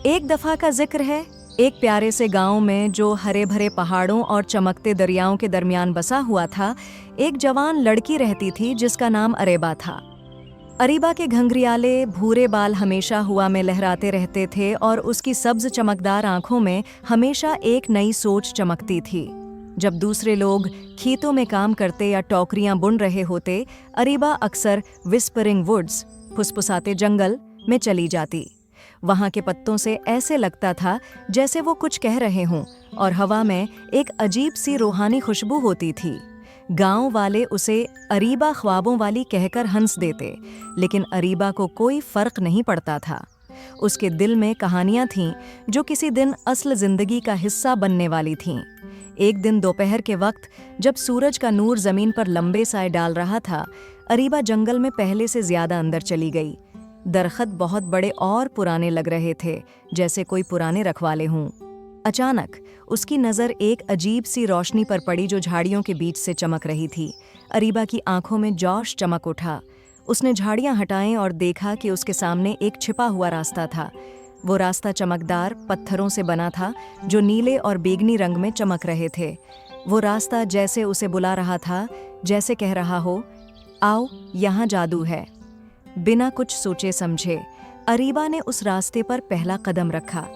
एक दफा का जिक्र है, एक प्यारे से गांव में जो हरे भरे पहाड़ों और चमकते दरियाओं के दरमियान बसा हुआ था, एक जवान लड़की रहती थी जिसका नाम अरेबा था। अरीबा के घंघरियाले भूरे बाल हमेशा हवा में लहराते रहते थे और उसकी सब्ज चमकदार आंखों में हमेशा एक नई सोच चमकती थी। जब दूसरे लोग खेतों में काम करते या टोकरियां बुन रहे होते, अरीबा अक्सर विस्परिंग वुड्स, फुसफुसाते जंगल में चली जाती। वहां के पत्तों से ऐसे लगता था जैसे वो कुछ कह रहे हों और हवा में एक अजीब सी रूहानी खुशबू होती थी। गांव वाले उसे अरीबा ख्वाबों वाली कहकर हंस देते, लेकिन अरीबा को कोई फर्क नहीं पड़ता था। उसके दिल में कहानियां थीं जो किसी दिन असल जिंदगी का हिस्सा बनने वाली थीं। एक दिन दोपहर के वक्त जब सूरज का नूर जमीन पर लंबे साए डाल रहा था, अरीबा जंगल में पहले से ज्यादा अंदर चली गई। दरख्त बहुत बड़े और पुराने लग रहे थे, जैसे कोई पुराने रखवाले हों। अचानक उसकी नज़र एक अजीब सी रोशनी पर पड़ी जो झाड़ियों के बीच से चमक रही थी। अरीबा की आंखों में जोश चमक उठा। उसने झाड़ियां हटाएं और देखा कि उसके सामने एक छिपा हुआ रास्ता था। वो रास्ता चमकदार पत्थरों से बना था जो नीले और बैंगनी रंग में चमक रहे थे। वो रास्ता जैसे उसे बुला रहा था, जैसे कह रहा हो, आओ यहाँ जादू है। बिना कुछ सोचे समझे अरीबा ने उस रास्ते पर पहला कदम रखा।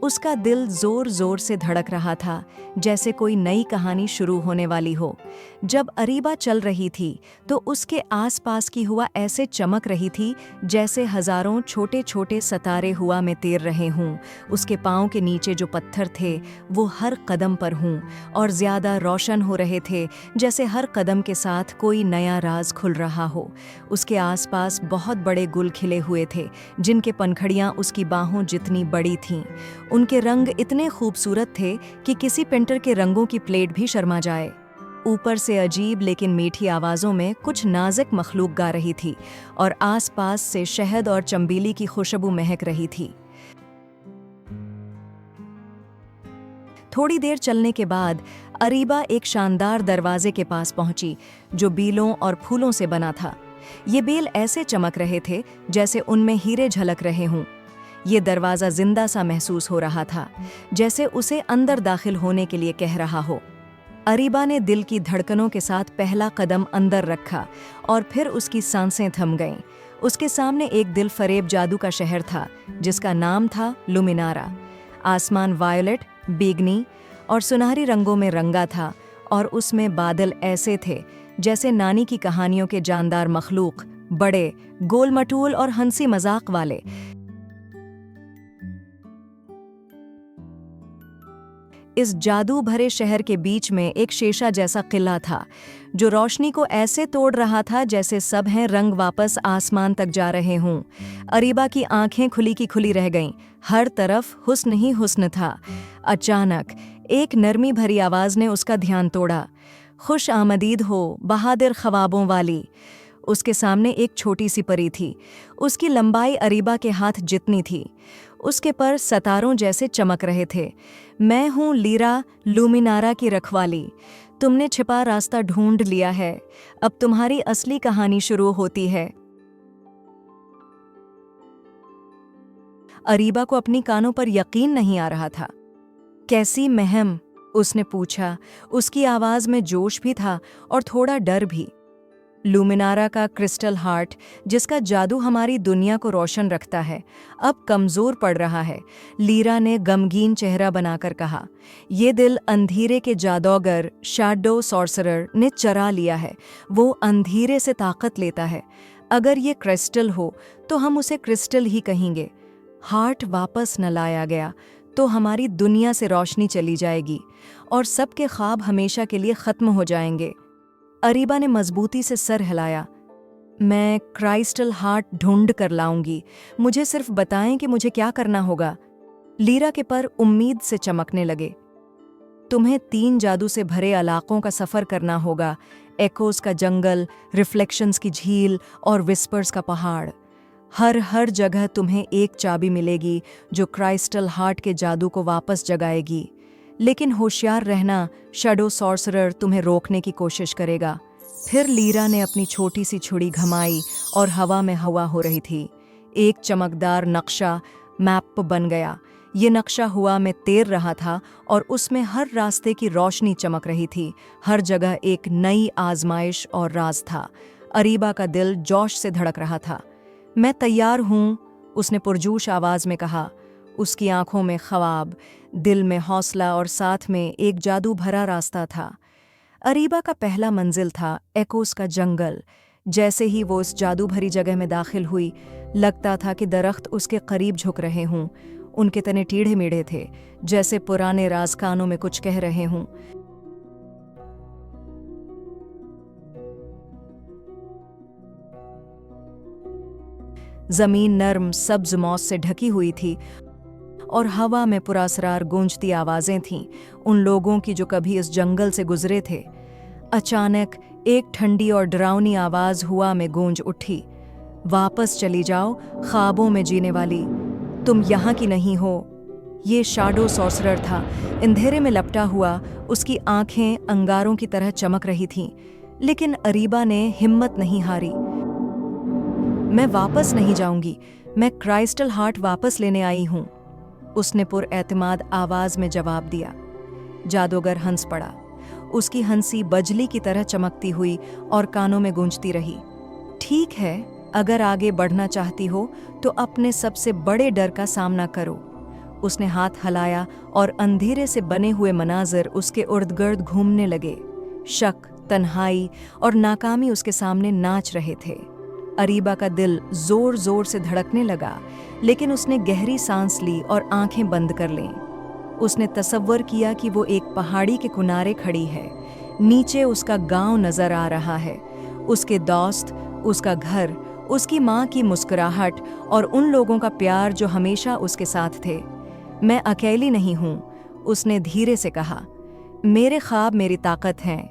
उसका दिल जोर जोर से धड़क रहा था, जैसे कोई नई कहानी शुरू होने वाली हो। जब अरीबा चल रही थी तो उसके आसपास की हवा ऐसे चमक रही थी जैसे हजारों छोटे छोटे सितारे हवा में तैर रहे हों। उसके पाँव के नीचे जो पत्थर थे वो हर कदम पर हों और ज़्यादा रोशन हो रहे थे, जैसे हर कदम के साथ कोई नया राज खुल रहा हो। उसके आसपास बहुत बड़े गुल खिले हुए थे जिनके पंखड़ियाँ उसकी बाहों जितनी बड़ी थीं। उनके रंग इतने खूबसूरत थे कि किसी पेंटर के रंगों की प्लेट भी शर्मा जाए। ऊपर से अजीब लेकिन मीठी आवाज़ों में कुछ नाजुक मखलूक गा रही थी और आसपास से शहद और चंबेली की खुशबू महक रही थी। थोड़ी देर चलने के बाद अरीबा एक शानदार दरवाजे के पास पहुंची जो बीलों और फूलों से बना था। ये बेल ऐसे चमक रहे थे जैसे उनमें हीरे झलक रहे हों। ये दरवाज़ा जिंदा सा महसूस हो रहा था, जैसे उसे अंदर दाखिल होने के लिए कह रहा हो। अरीबा ने दिल की धड़कनों के साथ पहला कदम अंदर रखा और फिर उसकी सांसें थम गईं। उसके सामने एक दिल फरेब जादू का शहर था जिसका नाम था लुमिनारा। आसमान वायलेट, बैंगनी और सुनहरी रंगों में रंगा था और उसमें बादल ऐसे थे जैसे नानी की कहानियों के जानदार मखलूक, बड़े, गोल-मटोल और हंसी मजाक वाले। इस जादू भरे शहर के बीच में एक शीशा जैसा किला था जो रोशनी को ऐसे तोड़ रहा था जैसे सब हैं रंग वापस आसमान तक जा रहे हों। अरीबा की आंखें खुली की खुली रह गईं। हर तरफ हुस्न ही हुस्न था। अचानक एक नरमी भरी आवाज़ ने उसका ध्यान तोड़ा। खुश आमदीद हो बहादुर ख्वाबों वाली। उसके सामने एक छोटी सी परी थी। उसकी लंबाई अरीबा के हाथ जितनी थी। उसके पर सितारों जैसे चमक रहे थे। मैं हूँ लीरा, लुमिनारा की रखवाली। तुमने छिपा रास्ता ढूंढ लिया है। अब तुम्हारी असली कहानी शुरू होती है। अरीबा को अपनी कानों पर यकीन नहीं आ रहा था। कैसी महम? उसने पूछा। उसकी आवाज़ में जोश भी था और थोड़ा डर भी। लुमिनारा का क्रिस्टल हार्ट, जिसका जादू हमारी दुनिया को रोशन रखता है, अब कमज़ोर पड़ रहा है, लीरा ने गमगीन चेहरा बनाकर कहा। ये दिल अंधेरे के जादूगर शैडो सॉर्सरर ने चरा लिया है। वो अंधेरे से ताकत लेता है। अगर ये क्रिस्टल हो तो हम उसे क्रिस्टल ही कहेंगे। हार्ट वापस न लाया गया तो हमारी दुनिया से रोशनी चली जाएगी और सबके ख्वाब हमेशा के लिए ख़त्म हो जाएंगे। अरीबा ने मजबूती से सर हिलाया। मैं क्राइस्टल हार्ट ढूंढ कर लाऊंगी। मुझे सिर्फ बताएं कि मुझे क्या करना होगा। लीरा के पर उम्मीद से चमकने लगे। तुम्हें 3 जादू से भरे इलाकों का सफ़र करना होगा। एकोस का जंगल, रिफ्लेक्शंस की झील और विस्पर्स का पहाड़। हर जगह तुम्हें एक चाबी मिलेगी जो क्राइस्टल हार्ट के जादू को वापस जगाएगी। लेकिन होशियार रहना, शैडो सॉर्सरर तुम्हें रोकने की कोशिश करेगा। फिर लीरा ने अपनी छोटी सी छुरी घमाई और हवा में हवा हो रही थी। एक चमकदार नक्शा मैप बन गया। ये नक्शा हुआ में तैर रहा था और उसमें हर रास्ते की रोशनी चमक रही थी। हर जगह एक नई आजमाइश और राज था। अरीबा का दिल जोश से धड़क रहा था। मैं तैयार हूँ, उसने पुरजोश आवाज में कहा। उसकी आंखों में ख्वाब, दिल में हौसला और साथ में एक जादू भरा रास्ता था। अरीबा का पहला मंजिल था एकोस का जंगल। जैसे ही वो उस जादू भरी जगह में दाखिल हुई, लगता था कि दरख्त उसके करीब झुक रहे हों। उनके तने टेढ़े मेढ़े थे, जैसे पुराने राज कानों में कुछ कह रहे हों। जमीन नर्म सब्ज मौस से ढकी हुई थी और हवा में पुरस्कार गूंजती आवाजें थीं, उन लोगों की जो कभी इस जंगल से गुजरे थे। अचानक एक ठंडी और डरावनी आवाज हुआ में गूंज उठी। वापस चली जाओ, ख्वाबों में जीने वाली, तुम यहाँ की नहीं हो। ये शैडो सॉर्सरर था, अंधेरे में लपटा हुआ। उसकी आंखें अंगारों की तरह चमक रही थीं, लेकिन अरीबा ने हिम्मत नहीं हारी। मैं वापस नहीं जाऊंगी, मैं क्राइस्टल हार्ट वापस लेने आई हूं, उसने पुरएतमाद आवाज में जवाब दिया। जादूगर हंस पड़ा। उसकी हंसी बजली की तरह चमकती हुई और कानों में गूंजती रही। ठीक है, अगर आगे बढ़ना चाहती हो तो अपने सबसे बड़े डर का सामना करो। उसने हाथ हिलाया और अंधेरे से बने हुए मनाजर उसके इर्द-गिर्द घूमने लगे। शक, तन्हाई और नाकामी उसके सामने नाच रहे थे। अरीबा का दिल जोर जोर से धड़कने लगा, लेकिन उसने गहरी सांस ली और आंखें बंद कर लीं। उसने तसव्वुर किया कि वो एक पहाड़ी के किनारे खड़ी है। नीचे उसका गांव नजर आ रहा है, उसके दोस्त, उसका घर, उसकी माँ की मुस्कुराहट और उन लोगों का प्यार जो हमेशा उसके साथ थे। मैं अकेली नहीं हूँ, उसने धीरे से कहा। मेरे ख्वाब मेरी ताकत हैं।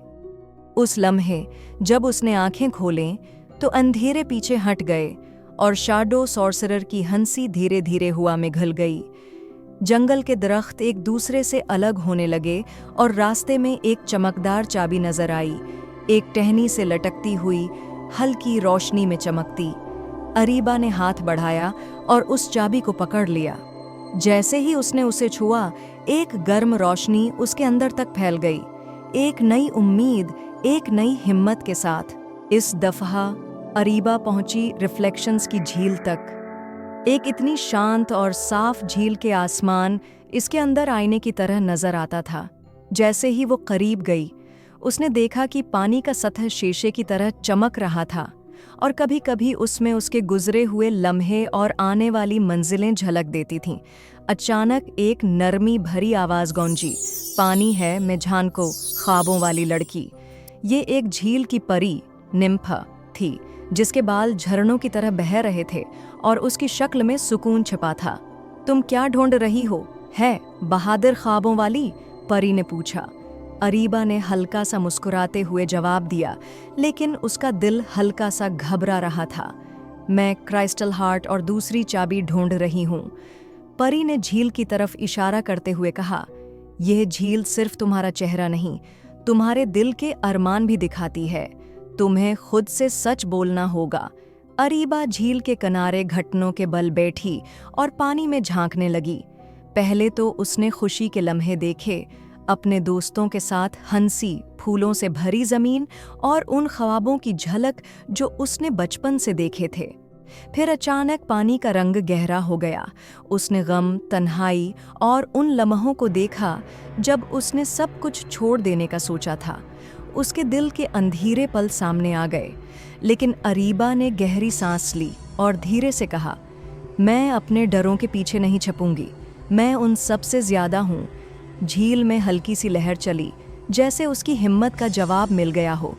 उस लम्हे जब उसने आंखें खोलें तो अंधेरे पीछे हट गए और शैडो सॉर्सरर की हंसी धीरे धीरे हुआ में घुल गई। जंगल के दरख्त एक दूसरे से अलग होने लगे और रास्ते में एक चमकदार चाबी नजर आई, एक टहनी से लटकती हुई, हल्की रोशनी में चमकती। अरीबा ने हाथ बढ़ाया और उस चाबी को पकड़ लिया। जैसे ही उसने उसे छुआ, एक गर्म रोशनी उसके अंदर तक फैल गई, एक नई उम्मीद, एक नई हिम्मत के साथ। इस दफा अरीबा पहुंची रिफ्लेक्शंस की झील तक। एक इतनी शांत और साफ झील के आसमान इसके अंदर आईने की तरह नजर आता था। जैसे ही वो करीब गई, उसने देखा कि पानी का सतह शीशे की तरह चमक रहा था और कभी कभी उसमें उसके गुजरे हुए लम्हे और आने वाली मंजिलें झलक देती थीं। अचानक एक नरमी भरी आवाज गूंजी, पानी है मैं झानको, ख्वाबों वाली लड़की। ये एक झील की परी निम्फा थी, जिसके बाल झरनों की तरह बह रहे थे और उसकी शक्ल में सुकून छिपा था। तुम क्या ढूंढ रही हो? है बहादुर ख्वाबों वाली? परी ने पूछा। अरीबा ने हल्का सा मुस्कुराते हुए जवाब दिया, लेकिन उसका दिल हल्का सा घबरा रहा था। मैं क्राइस्टल हार्ट और दूसरी चाबी ढूंढ रही हूँ, परी ने झील की तरफ इशारा करते हुए कहा। यह झील सिर्फ तुम्हारा चेहरा नहीं, तुम्हारे दिल के अरमान भी दिखाती है। तुम्हें खुद से सच बोलना होगा। अरीबा झील के किनारे घुटनों के बल बैठी और पानी में झांकने लगी। पहले तो उसने खुशी के लम्हे देखे, अपने दोस्तों के साथ हंसी, फूलों से भरी जमीन और उन ख्वाबों की झलक जो उसने बचपन से देखे थे। फिर अचानक पानी का रंग गहरा हो गया। उसने गम, तन्हाई और उन लम्हों को देखा जब उसने सब कुछ छोड़ देने का सोचा था। उसके दिल के अंधेरे पल सामने आ गए, लेकिन अरीबा ने गहरी सांस ली और धीरे से कहा, मैं अपने डरों के पीछे नहीं छपूंगी, मैं उन सब से ज्यादा हूँ। झील में हल्की सी लहर चली, जैसे उसकी हिम्मत का जवाब मिल गया हो।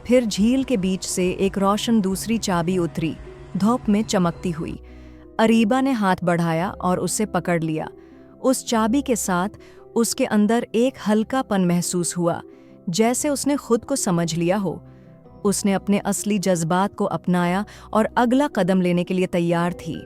फिर झील के बीच से एक रोशन दूसरी चाबी उतरी, धूप में चमकती हुई। अरीबा ने हाथ बढ़ाया और उसे पकड़ लिया। उस चाबी के साथ उसके अंदर एक हल्कापन महसूस हुआ, जैसे उसने खुद को समझ लिया हो। उसने अपने असली जज्बात को अपनाया और अगला कदम लेने के लिए तैयार थी।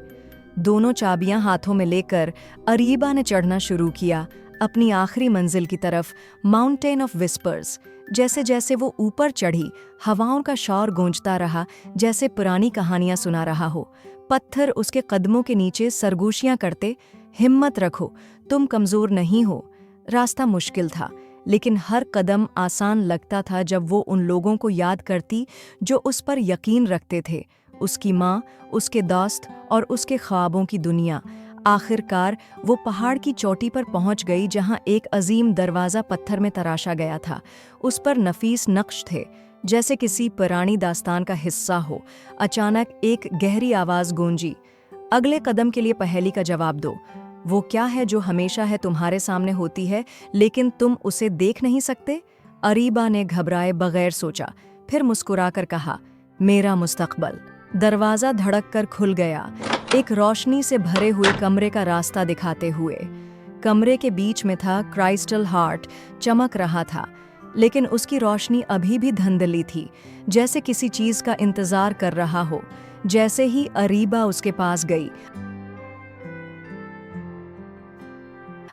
दोनों चाबियां हाथों में लेकर अरीबा ने चढ़ना शुरू किया, अपनी आखिरी मंजिल की तरफ, माउंटेन ऑफ विस्पर्स, जैसे जैसे वो ऊपर चढ़ी, हवाओं का शोर गूंजता रहा, जैसे पुरानी कहानियां सुना रहा हो। पत्थर उसके कदमों के नीचे सरगोशियां करते, हिम्मत रखो, तुम कमजोर नहीं हो। रास्ता मुश्किल था, लेकिन हर कदम आसान लगता था जब वो उन लोगों को याद करती जो उस पर यकीन रखते थे, उसकी माँ, उसके दोस्त और उसके ख्वाबों की दुनिया। आखिरकार वो पहाड़ की चोटी पर पहुंच गई, जहां एक अजीम दरवाज़ा पत्थर में तराशा गया था। उस पर नफीस नक्श थे, जैसे किसी पुरानी दास्तान का हिस्सा हो। अचानक एक गहरी आवाज़ गूंजी, अगले कदम के लिए पहेली का जवाब दो। वो क्या है जो हमेशा है तुम्हारे सामने होती है, लेकिन तुम उसे देख नहीं सकते? अरीबा ने घबराए बगैर सोचा, फिर मुस्कुराकर कहा, मेरा मुस्तकबल। दरवाज़ा धड़क कर खुल गया, एक रोशनी से भरे हुए कमरे का रास्ता दिखाते हुए। कमरे के बीच में था क्राइस्टल हार्ट, चमक रहा था, लेकिन उसकी रोशनी अभी भी धुंधली थी, जैसे किसी चीज़ का इंतज़ार कर रहा हो। जैसे ही अरीबा उसके पास गई,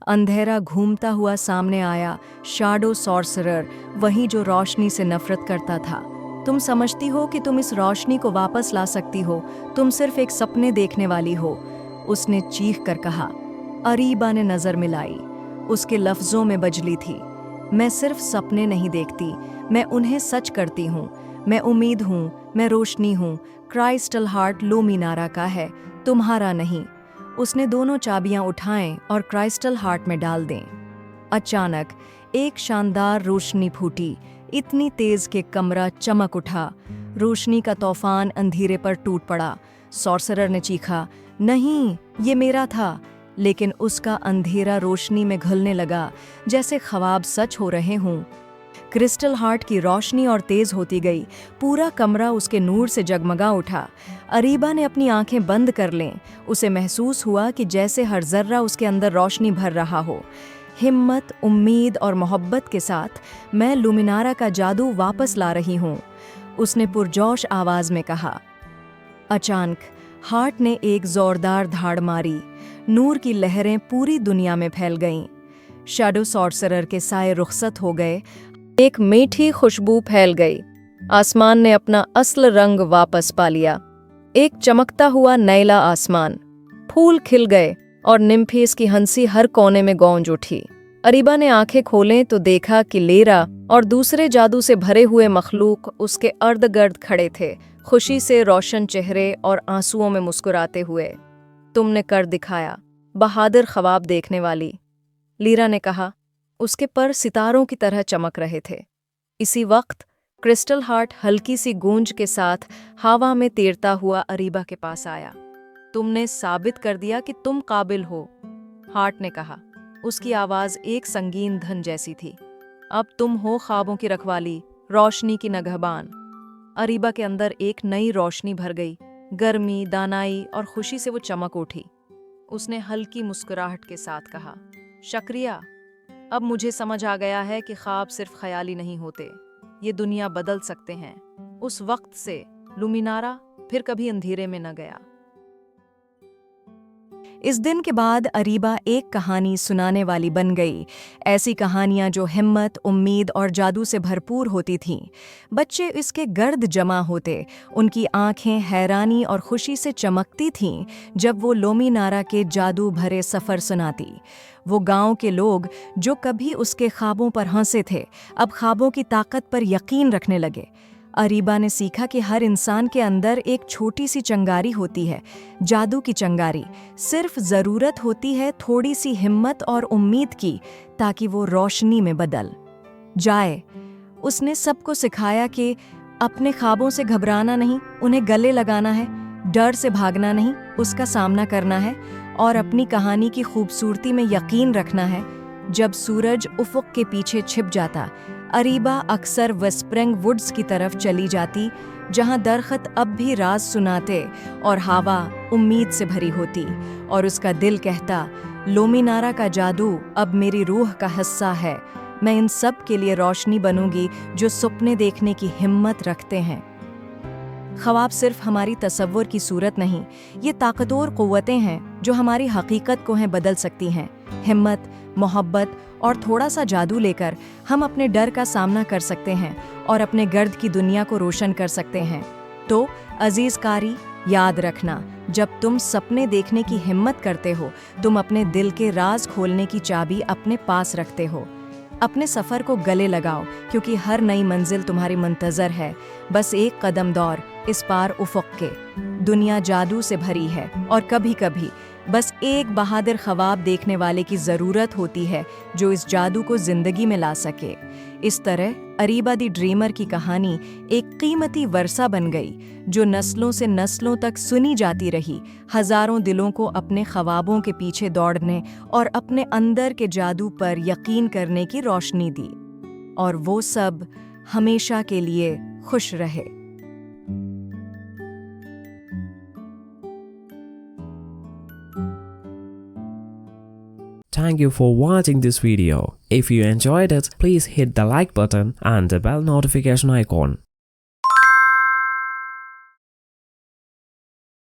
अंधेरा घूमता हुआ सामने आया, शैडो सॉर्सरर, वही जो रोशनी से नफरत करता था। तुम समझती हो कि तुम इस रोशनी को वापस ला सकती हो, तुम सिर्फ एक सपने देखने वाली हो, उसने चीख कर कहा। अरीबा ने नजर मिलाई, उसके लफ्जों में बजली थी, मैं सिर्फ सपने नहीं देखती, मैं उन्हें सच करती हूँ। मैं उम्मीद हूँ, मैं रोशनी हूँ। क्राइस्टल हार्ट लूमिनारा का है, तुम्हारा नहीं। उसने दोनों चाबियां उठाएं और क्राइस्टल हार्ट में डाल दें। अचानक एक शानदार रोशनी फूटी, इतनी तेज कि कमरा चमक उठा। रोशनी का तूफान अंधेरे पर टूट पड़ा। सॉर्सरर ने चीखा, नहीं, ये मेरा था। लेकिन उसका अंधेरा रोशनी में घुलने लगा, जैसे ख्वाब सच हो रहे हों। क्रिस्टल हार्ट की रोशनी और तेज होती गई, पूरा कमरा उसके नूर से जगमगा उठा। अरीबा ने अपनी आंखें बंद कर लें, उसे महसूस हुआ कि जैसे हर जर्रा उसके अंदर रोशनी भर रहा हो। हिम्मत, उम्मीद और मोहब्बत के साथ, मैं लुमिनारा का जादू वापस ला रही हूँ, उसने पुरजोश आवाज में कहा। अचानक हार्ट ने एक जोरदार धाड़ मारी, नूर की लहरें पूरी दुनिया में फैल गईं। शैडो सॉर्सरर के साए रुखसत हो गए, एक मीठी खुशबू फैल गई। आसमान ने अपना असल रंग वापस पा लिया, एक चमकता हुआ नैला आसमान। फूल खिल गए और निम्फीज की हंसी हर कोने में गूंज उठी। अरीबा ने आंखें खोलें तो देखा कि लेरा और दूसरे जादू से भरे हुए मखलूक उसके अर्द गिर्द खड़े थे, खुशी से रोशन चेहरे और आंसुओं में मुस्कुराते हुए। तुमने कर दिखाया, बहादुर ख्वाब देखने वाली, लीरा ने कहा। उसके पर सितारों की तरह चमक रहे थे। इसी वक्त क्रिस्टल हार्ट हल्की सी गूंज के साथ हवा में तैरता हुआ अरीबा के पास आया। तुमने साबित कर दिया कि तुम काबिल हो, हार्ट ने कहा। उसकी आवाज एक संगीन धन जैसी थी। अब तुम हो ख्वाबों की रखवाली, रोशनी की नगहबान। अरीबा के अंदर एक नई रोशनी भर गई, गर्मी, दानाई और खुशी से वो चमक उठी। उसने हल्की मुस्कुराहट के साथ कहा, शुक्रिया, अब मुझे समझ आ गया है कि ख्वाब सिर्फ ख्याली नहीं होते, ये दुनिया बदल सकते हैं। उस वक्त से लुमिनारा फिर कभी अंधेरे में न गया। इस दिन के बाद अरीबा एक कहानी सुनाने वाली बन गई, ऐसी कहानियां जो हिम्मत, उम्मीद और जादू से भरपूर होती थीं। बच्चे इसके गर्द जमा होते, उनकी आंखें हैरानी और खुशी से चमकती थीं जब वो लुमिनारा के जादू भरे सफ़र सुनाती। वो गांव के लोग जो कभी उसके ख्वाबों पर हंसे थे, अब ख्वाबों की ताकत पर यकीन रखने लगे। अरीबा ने सीखा कि हर इंसान के अंदर एक छोटी सी चिंगारी होती है, जादू की चिंगारी। सिर्फ ज़रूरत होती है थोड़ी सी हिम्मत और उम्मीद की, ताकि वो रोशनी में बदल जाए। उसने सबको सिखाया कि अपने ख्वाबों से घबराना नहीं, उन्हें गले लगाना है, डर से भागना नहीं, उसका सामना करना है, और अपनी कहानी की खूबसूरती में यकीन रखना है। जब सूरज उफ़ुक़ के पीछे छिप जाता, अरीबा अक्सर वेस्प्रिंग वुड्स की तरफ चली जाती, जहां दरख्त अब भी राज सुनाते और हवा उम्मीद से भरी होती, और उसका दिल कहता, लुमिनारा का जादू अब मेरी रूह का हिस्सा है। मैं इन सब के लिए रोशनी बनूंगी जो सपने देखने की हिम्मत रखते हैं। ख्वाब सिर्फ हमारी तसव्वुर की सूरत नहीं, ये ताकतवर क़ुव्वतें हैं जो हमारी हकीकत को हैं बदल सकती हैं। हिम्मत, मोहब्बत और थोड़ा सा जादू लेकर हम अपने डर का सामना कर सकते हैं और अपने गर्द की दुनिया को रोशन कर सकते हैं। तो अजीज कारी, याद रखना, जब तुम सपने देखने की हिम्मत करते हो, तुम अपने दिल के राज खोलने की चाबी अपने पास रखते हो। अपने सफ़र को गले लगाओ, क्योंकि हर नई मंजिल तुम्हारी मुंतज़र है। बस एक कदम दौर इस पार उफ़क़ के। दुनिया जादू से भरी है और कभी कभी बस एक बहादुर ख्वाब देखने वाले की ज़रूरत होती है जो इस जादू को ज़िंदगी में ला सके। इस तरह अरीबा दी ड्रीमर की कहानी एक कीमती वर्सा बन गई जो नस्लों से नस्लों तक सुनी जाती रही, हज़ारों दिलों को अपने ख्वाबों के पीछे दौड़ने और अपने अंदर के जादू पर यकीन करने की रोशनी दी। और वो सब हमेशा के लिए खुश रहे। Thank you for watching this video. If you enjoyed it, please hit the like button and the bell notification icon.